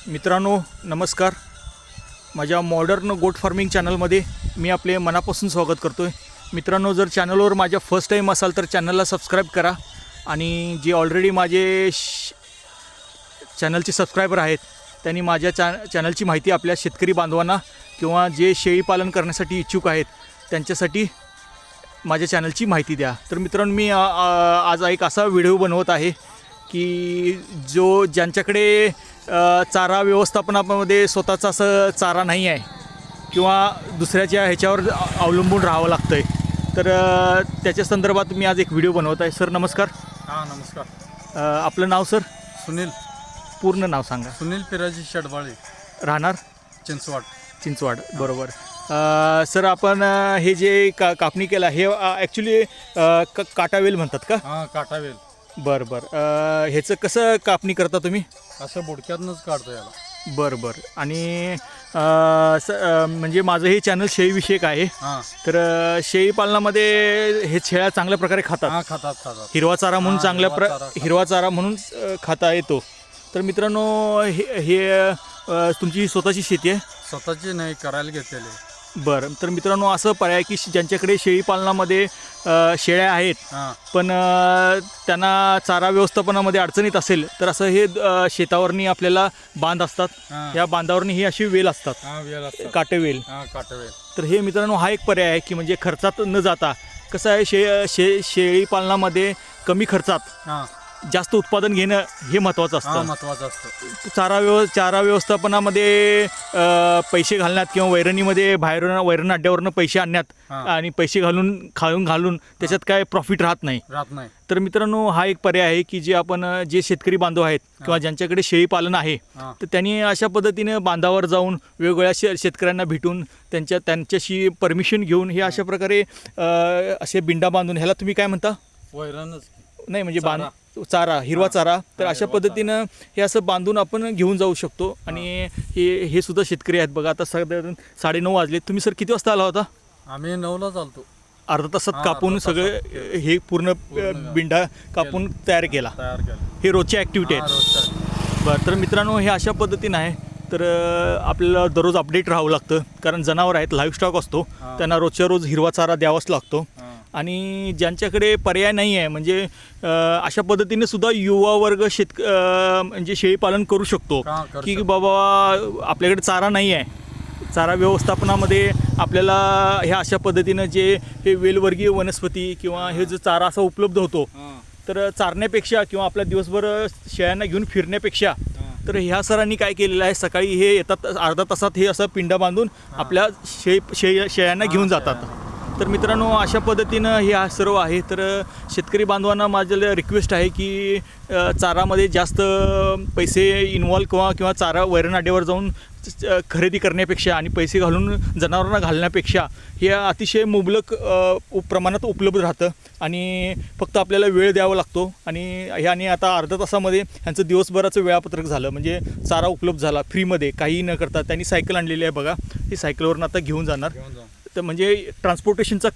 मित्रांनो नमस्कार. माझ्या मॉडर्न गोट फार्मिंग चॅनलमध्ये मी आपले मनापासून स्वागत करतो आहे. मित्रांनो, जर चॅनलवर माझ्या फर्स्ट टाईम असाल तर चॅनलला सबस्क्राईब करा आणि जे ऑलरेडी माझे चॅनलचे सबस्क्रायबर आहेत त्यांनी माझ्या चॅनलची माहिती आपल्या शेतकरी बांधवांना किंवा जे शेळी पालन करण्यासाठी इच्छुक आहेत त्यांच्यासाठी माझ्या चॅनलची माहिती द्या. तर मित्रांनो, मी आज एक असा व्हिडिओ बनवत आहे की ज्यांच्याकडे चारा व्यवस्थापनामध्ये स्वतःचा असं चारा नाही आहे किंवा दुसऱ्याच्या ह्याच्यावर अवलंबून राहावं लागतं आहे, तर त्याच्या संदर्भात मी आज एक व्हिडिओ बनवत आहे. सर नमस्कार. हां नमस्कार. आपलं नाव सर? सुनील. पूर्ण नाव सांगा. सुनील पिराजी शेडबाळे, राहणार चिंचवाड. बरोबर. सर, आपण हे जे कापणी केला हे ॲक्च्युली काटावेल म्हणतात का? हां काटावेल. बरं. ह्याचं कसं कापणी करता तुम्ही? असं बुडक्यातनंच काढतो याला. बरं. आणि म्हणजे माझं हे चॅनल शेळीविषयक आहे. तर शेळी पालनामध्ये हे शेळ्या चांगल्या प्रकारे खातात. खातात. हिरवा चारा म्हणून हिरवा चारा म्हणून खाता येतो. तर मित्रांनो, हे तुमची स्वतःची शेती आहे? स्वतःची नाही, करायला घेतलेली. बरं. तर मित्रांनो, असं पर्याय की ज्यांच्याकडे शेळी पालनामध्ये शेळ्या आहेत पण त्यांना चारा व्यवस्थापनामध्ये अडचणीत असेल तर असं हे शेतावरनी आपल्याला बांध असतात, या बांधावरनी ही अशी वेल असतात, काटेवेल. तर हे मित्रांनो हा एक पर्याय आहे की म्हणजे खर्चात न जाता कसं आहे शेळी पालनामध्ये कमी खर्चात जास्त उत्पादन घेणं हे महत्त्वाचं असतं. चारा व्यवस्थापनामध्ये पैसे घालण्यात किंवा वैरणीमध्ये वैरण अड्ड्यावरनं पैसे आणण्यात आणि पैसे घालून त्याच्यात काय प्रॉफिट राहत नाही. तर मित्रांनो, हा एक पर्याय आहे की जे शेतकरी बांधव आहेत किंवा ज्यांच्याकडे शेळी पालन आहे तर त्यांनी अशा पद्धतीनं बांधावर जाऊन वेगवेगळ्या शेतकऱ्यांना भेटून त्यांच्याशी परमिशन घेऊन हे अशा प्रकारे असे बिंडा बांधून, ह्याला तुम्ही काय म्हणता? वैरणच नाही, म्हणजे चारा, हिरवा चारा. तर अशा पद्धतीनं हे असं बांधून आपण घेऊन जाऊ शकतो. आणि हे सुद्धा शेतकरी आहेत बघा. आता 9:30 वाजले. तुम्ही सर किती वाजता आला होता? आम्ही 9ला चालतो. अर्धा तासात कापून सगळं हे पूर्ण बिंडा कापून तयार केला. हे रोजची ॲक्टिव्हिटी आहे. बरं. तर मित्रांनो, हे अशा पद्धतीनं आहे. तर आपल्याला दररोज अपडेट राहावं लागतं कारण जनावर आहेत, लाईव्ह स्टॉक असतो, त्यांना रोजच्या रोज हिरवा चारा द्यावाच लागतो. आणि ज्यांच्याकडे पर्याय नाही आहे म्हणजे अशा पद्धतीने सुद्धा युवा वर्ग म्हणजे शेळीपालन करू शकतो की बाबा आपल्याकडे चारा नाही आहे, चारा व्यवस्थापनामध्ये आपल्याला ह्या अशा पद्धतीनं हे वेलवर्गीय वनस्पती किंवा हे जो चारा असा उपलब्ध होतो, तर चारण्यापेक्षा किंवा आपल्या दिवसभर शेळ्यांना घेऊन फिरण्यापेक्षा तर ह्या सरांनी काय केलेलं आहे, सकाळी हे येतात, अर्धा तासात हे असं पिंडा बांधून आपल्या शेळ्यांना घेऊन जातात. तर मित्रांनो, अशा पद्धतीनं हे सर्व आहे. तर शेतकरी बांधवांना माझं रिक्वेस्ट आहे की चारामध्ये जास्त पैसे इन्व्हॉल्व किंवा चारा वैरण अड्ड्यावर जाऊन खरेदी करण्यापेक्षा आणि पैसे घालून जनावरांना घालण्यापेक्षा हे अतिशय मुबलक प्रमाणात उपलब्ध राहतं आणि फक्त आपल्याला वेळ द्यावा लागतो. आणि आता अर्ध्या तासामध्ये ह्यांचं दिवसभराचं वेळापत्रक झालं, म्हणजे चारा उपलब्ध झाला फ्रीमध्ये, काही न करता. त्यांनी सायकल आणलेली आहे बघा, ही सायकलवरून आता घेऊन जाणार. तर म्हणजे ट्रान्सपोर्टेशनचा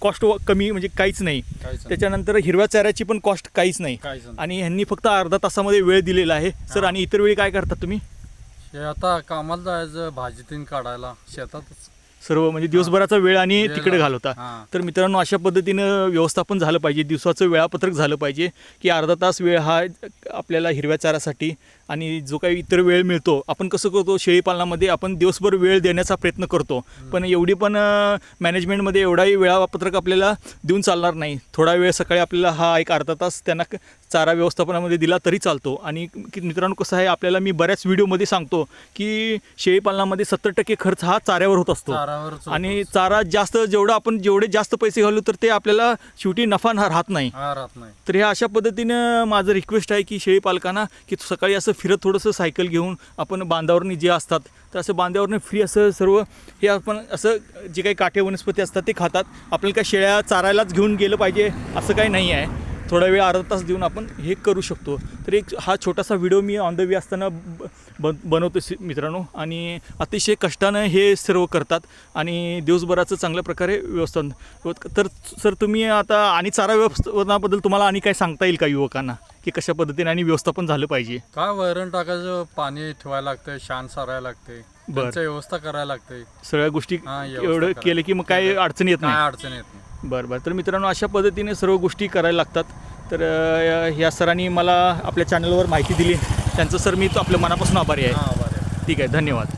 कॉस्ट कमी म्हणजे काहीच नाही. त्याच्यानंतर हिरव्या चाऱ्याची पण कॉस्ट काहीच नाही. आणि ह्यांनी फक्त अर्धा तासामध्ये वेळ दिलेला आहे. सर, आणि इतर वेळी काय करतात तुम्ही? आता कामाला जायचं, भाजी तीन काढायला शेतातच सर्व, म्हणजे दिवसभराचा वेळ आणि तिकडे घालवता. तर मित्रांनो, अशा पद्धतीनं व्यवस्थापन झालं पाहिजे, दिवसाचं वेळापत्रक झालं पाहिजे की अर्धा तास वेळ हा आपल्याला हिरव्या चाऱ्यासाठी आणि जो काही इतर वेळ मिळतो. आपण कसं करतो शेळीपालनामध्ये, आपण दिवसभर वेळ देण्याचा प्रयत्न करतो, पण एवढी पण मॅनेजमेंटमध्ये एवढाही वेळापत्रक आपल्याला देऊन चालणार नाही. थोडा वेळ सकाळी आपल्याला हा एक अर्धा तास त्यांना चारा व्यवस्थापनामध्ये दिला तरी चालतो. आणि मित्रांनो, कसं आहे, आपल्याला मी बऱ्याच व्हिडिओमध्ये सांगतो की शेळीपालनामध्ये 70% खर्च हा चाऱ्यावर होत असतो आणि चारा जेवढे जास्त पैसे घालू तर ते आपल्याला शेवटी नफा राहत नाही. तर हे अशा पद्धतीनं माझं रिक्वेस्ट आहे की शेळीपालकांना की सकाळी असं फिरत थोडंसं सायकल घेऊन आपण बांधावरनी जे असतात तर असं बांधावरनी फ्री असं सर्व हे आपण असं जे काही काटे वनस्पती असतात ते खातात. आपल्याला काय शेळ्या चारायलाच घेऊन गेलं पाहिजे असं काही नाही आहे. थोडा वेळ अर्धा तास देऊन आपण हे करू शकतो. तर हा छोटासा video me on the way असताना बनवतो मित्रांनो. आणि अतिशय कष्टानं हे सर्व करतात आणि दिवसभराचं चांगल्या प्रकारे व्यवस्थापन. तर सर, तुम्ही आता आणि चारा व्यवस्थापनाबद्दल तुम्हाला आणि काय सांगता येईल का युवकांना की कशा पद्धतीने आणि व्यवस्थापन झालं पाहिजे. काय वैरण टाकायचं, पाणी ठेवायला लागतंय, शान सारायला लागते, त्यांची व्यवस्था करायला लागते. सगळ्या गोष्टी व्यवस्था एवढं करायला केलं की मग काय अडचण येत काय नाही. अडचण येत नाही. बरं. तर मित्रांनो, अशा पद्धतीने सर्व गोष्टी करायला लागतात. तर ह्या सरांनी मला आपल्या चॅनलवर माहिती दिली, त्यांचं सर मी आपल्या मनापासून आभारी आहे. बरं. ठीक आहे, धन्यवाद.